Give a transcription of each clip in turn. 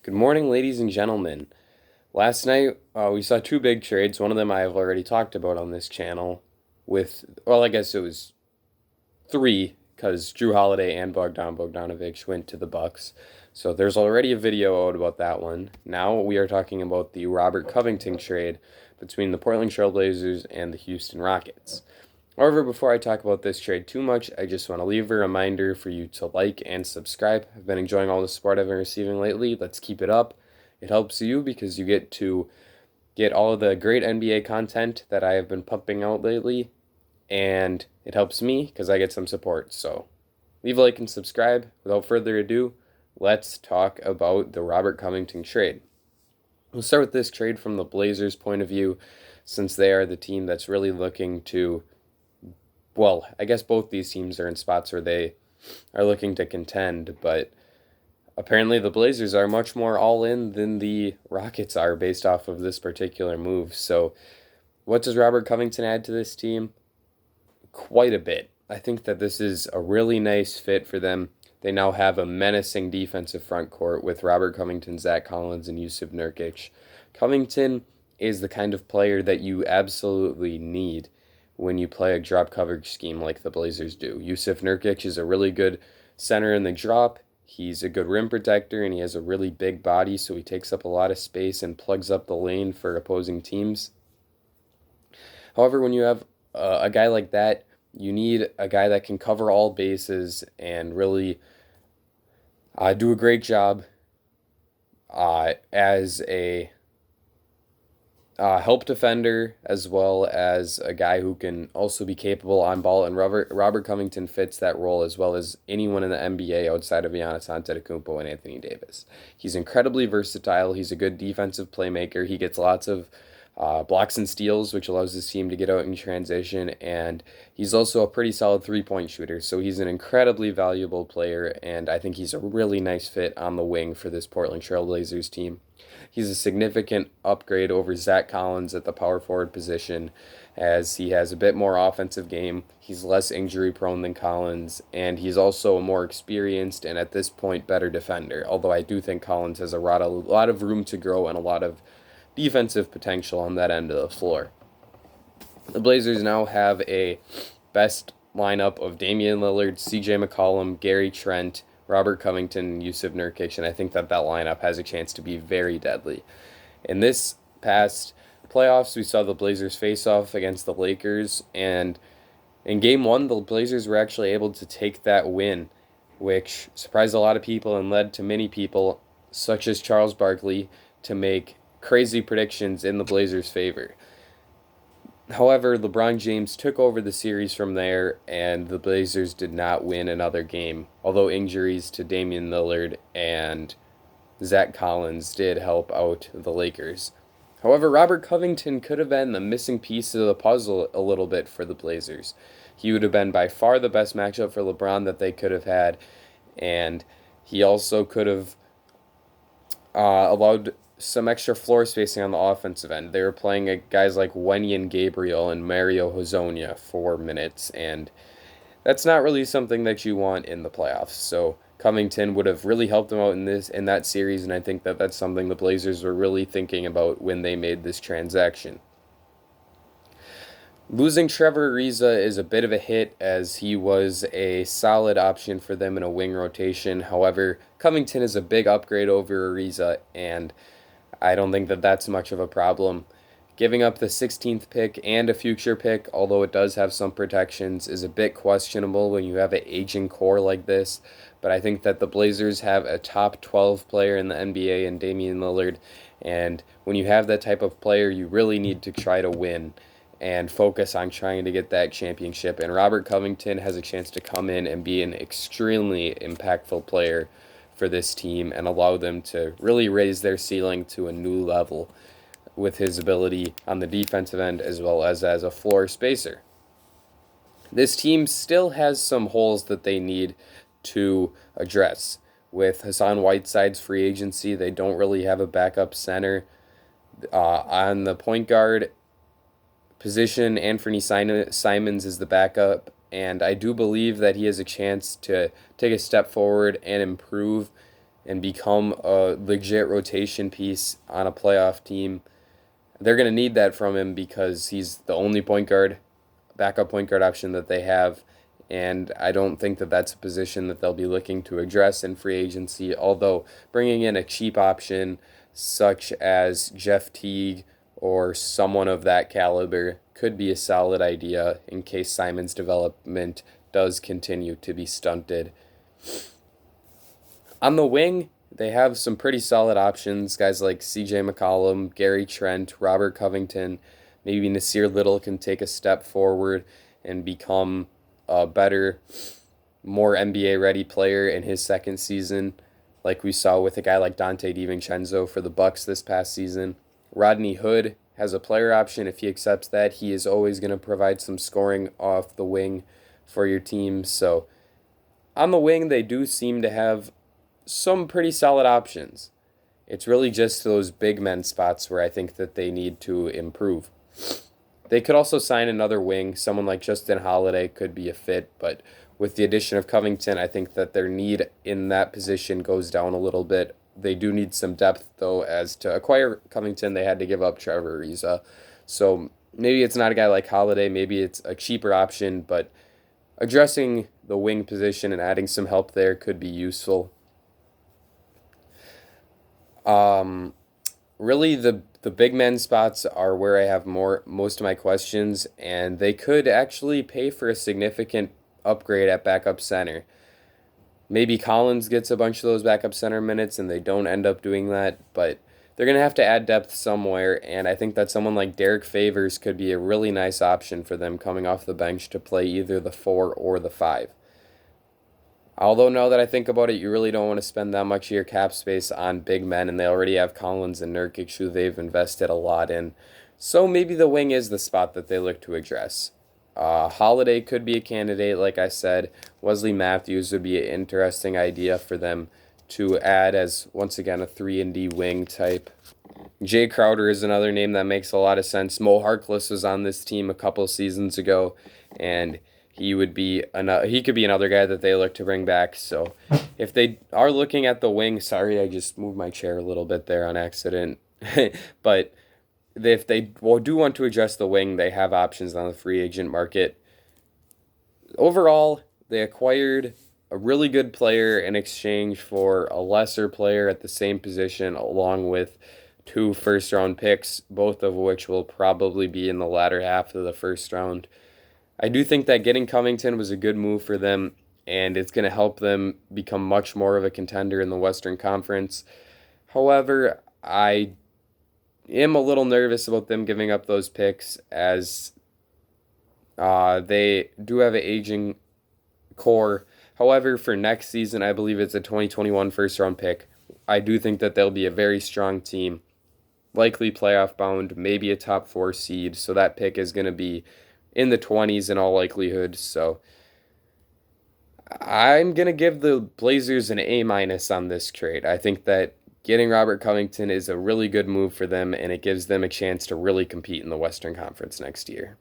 Good morning, ladies and gentlemen. Last night, we saw two big trades. One of them I have already talked about on this channel I guess it was three, because Drew Holiday and Bogdan Bogdanovic went to the Bucks. So there's already a video out about that one. Now we are talking about the Robert Covington trade between the Portland Trail Blazers and the Houston Rockets. However, before I talk about this trade too much, I just want to leave a reminder for you to like and subscribe. I've been enjoying all the support I've been receiving lately. Let's keep it up. It helps you because you get to get all of the great NBA content that I have been pumping out lately, and it helps me because I get some support. So leave a like and subscribe. Without further ado, let's talk about the Robert Covington trade. We'll start with this trade from the Blazers' point of view, since they are the team that's really looking to, well, I guess both these teams are in spots where they are looking to contend, but apparently the Blazers are much more all in than the Rockets are based off of this particular move. So, what does Robert Covington add to this team? Quite a bit. I think that this is a really nice fit for them. They now have a menacing defensive front court with Robert Covington, Zach Collins, and Yusuf Nurkic. Covington is the kind of player that you absolutely need when you play a drop coverage scheme like the Blazers do. Yusuf Nurkic is a really good center in the drop. He's a good rim protector, and he has a really big body, so he takes up a lot of space and plugs up the lane for opposing teams. However, when you have a guy like that, you need a guy that can cover all bases and really do a great job as a help defender, as well as a guy who can also be capable on ball. And Robert Covington fits that role as well as anyone in the NBA outside of Giannis Antetokounmpo and Anthony Davis. He's incredibly versatile. He's a good defensive playmaker. He gets lots of blocks and steals, which allows his team to get out in transition. And he's also a pretty solid three-point shooter. So he's an incredibly valuable player, and I think he's a really nice fit on the wing for this Portland Trail Blazers team. He's a significant upgrade over Zach Collins at the power forward position, as he has a bit more offensive game. He's less injury prone than Collins, and he's also a more experienced and at this point better defender. Although I do think Collins has a lot of room to grow and a lot of defensive potential on that end of the floor. The Blazers now have a best lineup of Damian Lillard, CJ McCollum, Gary Trent, Robert Covington, and Yusuf Nurkic, and I think that lineup has a chance to be very deadly. In this past playoffs, we saw the Blazers face off against the Lakers, and in Game 1, the Blazers were actually able to take that win, which surprised a lot of people and led to many people, such as Charles Barkley, to make crazy predictions in the Blazers' favor. However, LeBron James took over the series from there, and the Blazers did not win another game, although injuries to Damian Lillard and Zach Collins did help out the Lakers. However, Robert Covington could have been the missing piece of the puzzle a little bit for the Blazers. He would have been by far the best matchup for LeBron that they could have had, and he also could have allowed some extra floor spacing on the offensive end. They were playing guys like Wenyen Gabriel and Mario Hezonja for minutes, and that's not really something that you want in the playoffs. So Covington would have really helped them out in that series, and I think that that's something the Blazers were really thinking about when they made this transaction. Losing Trevor Ariza is a bit of a hit, as he was a solid option for them in a wing rotation. However, Covington is a big upgrade over Ariza, and I don't think that that's much of a problem. Giving up the 16th pick and a future pick, although it does have some protections, is a bit questionable when you have an aging core like this. But I think that the Blazers have a top 12 player in the NBA in Damian Lillard. And when you have that type of player, you really need to try to win and focus on trying to get that championship. And Robert Covington has a chance to come in and be an extremely impactful player for this team and allow them to really raise their ceiling to a new level with his ability on the defensive end as well as a floor spacer. This team still has some holes that they need to address. With Hassan Whiteside's free agency, they don't really have a backup center. On the point guard position, Anthony Simons is the backup, and I do believe that he has a chance to take a step forward and improve and become a legit rotation piece on a playoff team. They're going to need that from him because he's the only point guard, backup point guard option that they have. And I don't think that that's a position that they'll be looking to address in free agency. Although bringing in a cheap option such as Jeff Teague or someone of that caliber could be a solid idea in case Simon's development does continue to be stunted. On the wing, they have some pretty solid options. Guys like CJ McCollum, Gary Trent, Robert Covington, maybe Nasir Little can take a step forward and become a better, more NBA ready player in his second season, like we saw with a guy like Dante DiVincenzo for the Bucks this past season. Rodney Hood has a player option. If he accepts that, he is always going to provide some scoring off the wing for your team. So on the wing, they do seem to have some pretty solid options. It's really just those big men spots where I think that they need to improve. They could also sign another wing. Someone like Justin Holiday could be a fit, but with the addition of Covington, I think that their need in that position goes down a little bit. They do need some depth, though, as to acquire Covington, they had to give up Trevor Ariza. So maybe it's not a guy like Holiday, maybe it's a cheaper option, but addressing the wing position and adding some help there could be useful. Really, the big men spots are where I have most of my questions, and they could actually pay for a significant upgrade at backup center. Maybe Collins gets a bunch of those backup center minutes, and they don't end up doing that, but they're going to have to add depth somewhere, and I think that someone like Derek Favors could be a really nice option for them coming off the bench to play either the 4 or the 5. Although now that I think about it, you really don't want to spend that much of your cap space on big men, and they already have Collins and Nurkic, who they've invested a lot in. So maybe the wing is the spot that they look to address. Holiday could be a candidate, like I said. Wesley Matthews would be an interesting idea for them to add as, once again, a 3-and-D wing type. Jay Crowder is another name that makes a lot of sense. Mo Harkless was on this team a couple seasons ago, and he could be another guy that they look to bring back. So if they are looking at the wing, sorry, I just moved my chair a little bit there on accident. But if they do want to address the wing, they have options on the free agent market. Overall, they acquired a really good player in exchange for a lesser player at the same position, along with 2 first-round picks, both of which will probably be in the latter half of the first round. I do think that getting Covington was a good move for them, and it's going to help them become much more of a contender in the Western Conference. However, I am a little nervous about them giving up those picks, as they do have an aging core. However, for next season, I believe it's a 2021 first-round pick. I do think that they'll be a very strong team, likely playoff bound, maybe a top 4 seed, so that pick is going to be in the 20s in all likelihood. So I'm going to give the Blazers an A- on this trade. I think that getting Robert Covington is a really good move for them, and it gives them a chance to really compete in the Western Conference next year.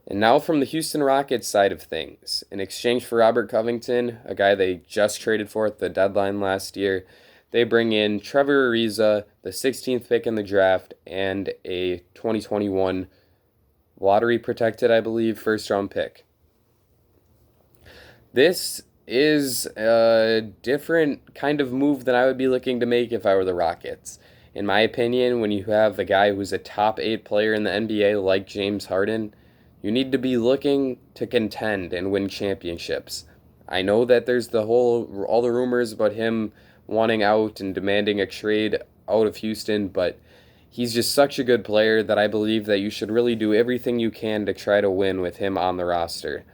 And now from the Houston Rockets side of things, in exchange for Robert Covington, a guy they just traded for at the deadline last year, they bring in Trevor Ariza, the 16th pick in the draft, and a 2021 lottery protected, I believe, first round pick. This is a different kind of move than I would be looking to make if I were the Rockets. In my opinion, when you have a guy who's a top 8 player in the NBA like James Harden, you need to be looking to contend and win championships. I know that there's all the rumors about him wanting out and demanding a trade out of Houston, but he's just such a good player that I believe that you should really do everything you can to try to win with him on the roster.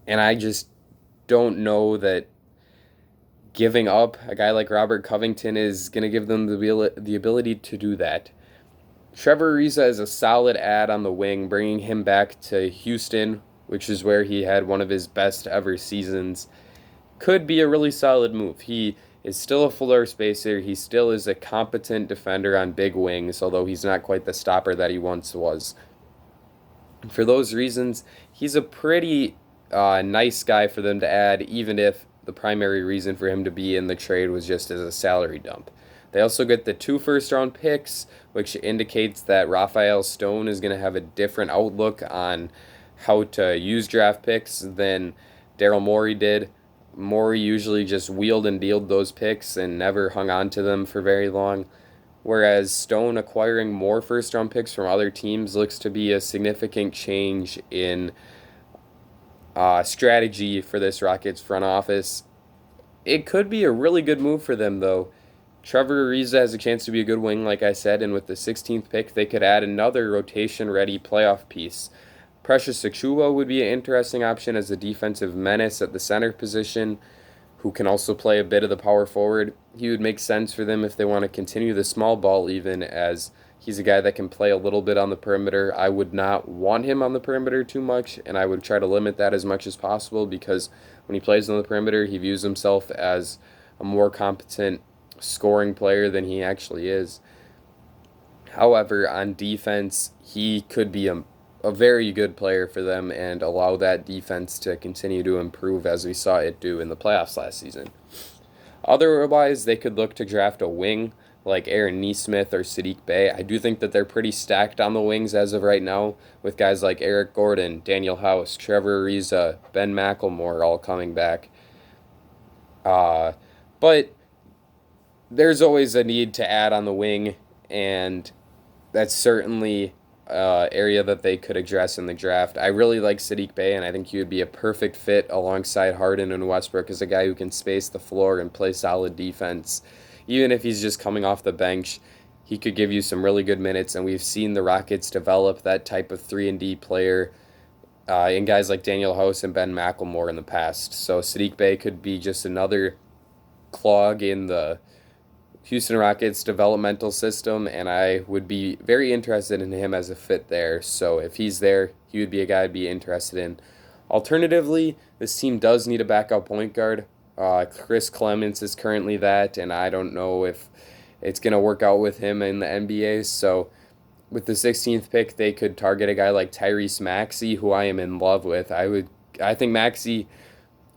And I just don't know that giving up a guy like Robert Covington is going to give them the ability to do that. Trevor Ariza is a solid add on the wing, bringing him back to Houston, which is where he had one of his best ever seasons. Could be a really solid move. He is still a floor spacer. He still is a competent defender on big wings, although he's not quite the stopper that he once was. For those reasons, he's a pretty nice guy for them to add, even if the primary reason for him to be in the trade was just as a salary dump. They also get the 2 first-round picks, which indicates that Raphael Stone is going to have a different outlook on how to use draft picks than Daryl Morey did. Morey usually just wheeled and dealed those picks and never hung on to them for very long. Whereas Stone acquiring more first round picks from other teams looks to be a significant change in strategy for this Rockets front office. It could be a really good move for them, though. Trevor Ariza has a chance to be a good wing, like I said, and with the 16th pick, they could add another rotation-ready playoff piece. Precious Achiuwa would be an interesting option as a defensive menace at the center position, who can also play a bit of the power forward. He would make sense for them if they want to continue the small ball, even, as he's a guy that can play a little bit on the perimeter. I would not want him on the perimeter too much, and I would try to limit that as much as possible, because when he plays on the perimeter, he views himself as a more competent scoring player than he actually is. However, on defense, he could be a very good player for them and allow that defense to continue to improve as we saw it do in the playoffs last season. Otherwise, they could look to draft a wing like Aaron Nesmith or Sadiq Bey. I do think that they're pretty stacked on the wings as of right now, with guys like Eric Gordon, Daniel House, Trevor Ariza, Ben McLemore all coming back. But there's always a need to add on the wing, and that's certainly area that they could address in the draft. I really like Sadiq Bey, and I think he would be a perfect fit alongside Harden and Westbrook as a guy who can space the floor and play solid defense. Even if he's just coming off the bench, he could give you some really good minutes, and we've seen the Rockets develop that type of 3-and-D player in guys like Daniel House and Ben McLemore in the past. So Sadiq Bey could be just another clog in the Houston Rockets developmental system, and I would be very interested in him as a fit there. So if he's there, he would be a guy I'd be interested in. Alternatively, this team does need a backup point guard. Chris Clements is currently that, and I don't know if it's going to work out with him in the NBA. So with the 16th pick, they could target a guy like Tyrese Maxey, who I am in love with. I think Maxey,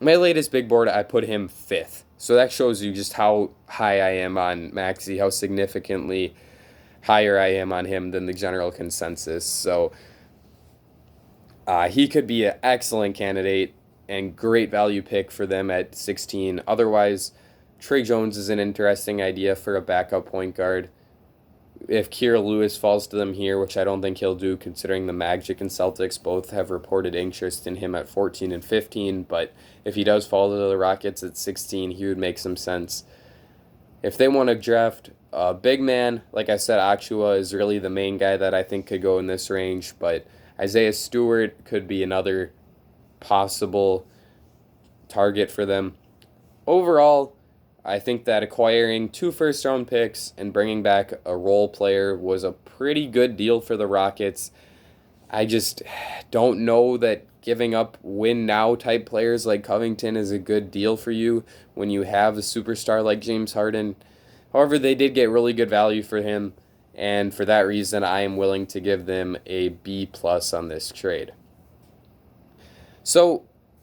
my latest big board, I put him 5th. So that shows you just how high I am on Maxey, how significantly higher I am on him than the general consensus. So he could be an excellent candidate and great value pick for them at 16. Otherwise, Trey Jones is an interesting idea for a backup point guard. If Kira Lewis falls to them here, which I don't think he'll do, considering the Magic and Celtics both have reported interest in him at 14 and 15, but if he does fall to the Rockets at 16, he would make some sense. If they want to draft a big man, like I said, Achua is really the main guy that I think could go in this range, but Isaiah Stewart could be another possible target for them. Overall, I think that acquiring 2 first-round picks and bringing back a role player was a pretty good deal for the Rockets. I just don't know that giving up win-now type players like Covington is a good deal for you when you have a superstar like James Harden. However, they did get really good value for him, and for that reason, I am willing to give them a B+ on this trade. So,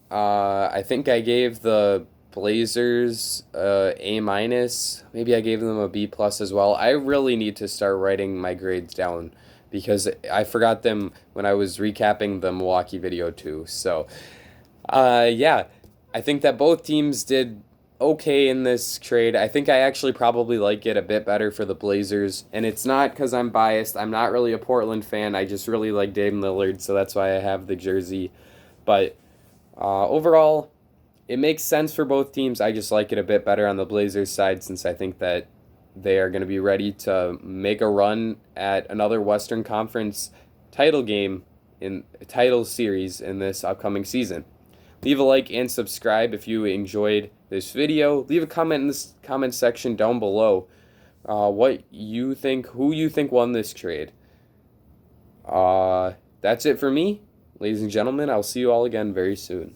I think I gave the Blazers A-. Maybe I gave them a B+ as well. I really need to start writing my grades down because I forgot them when I was recapping the Milwaukee video too. So, yeah, I think that both teams did okay in this trade. I think I actually probably like it a bit better for the Blazers, and it's not because I'm biased. I'm not really a Portland fan. I just really like Dame Lillard, so that's why I have the jersey. But overall, it makes sense for both teams. I just like it a bit better on the Blazers side since I think that they are going to be ready to make a run at another Western Conference title game in title series in this upcoming season. Leave a like and subscribe if you enjoyed this video. Leave a comment in the comment section down below what you think, who you think won this trade. That's it for me. Ladies and gentlemen, I'll see you all again very soon.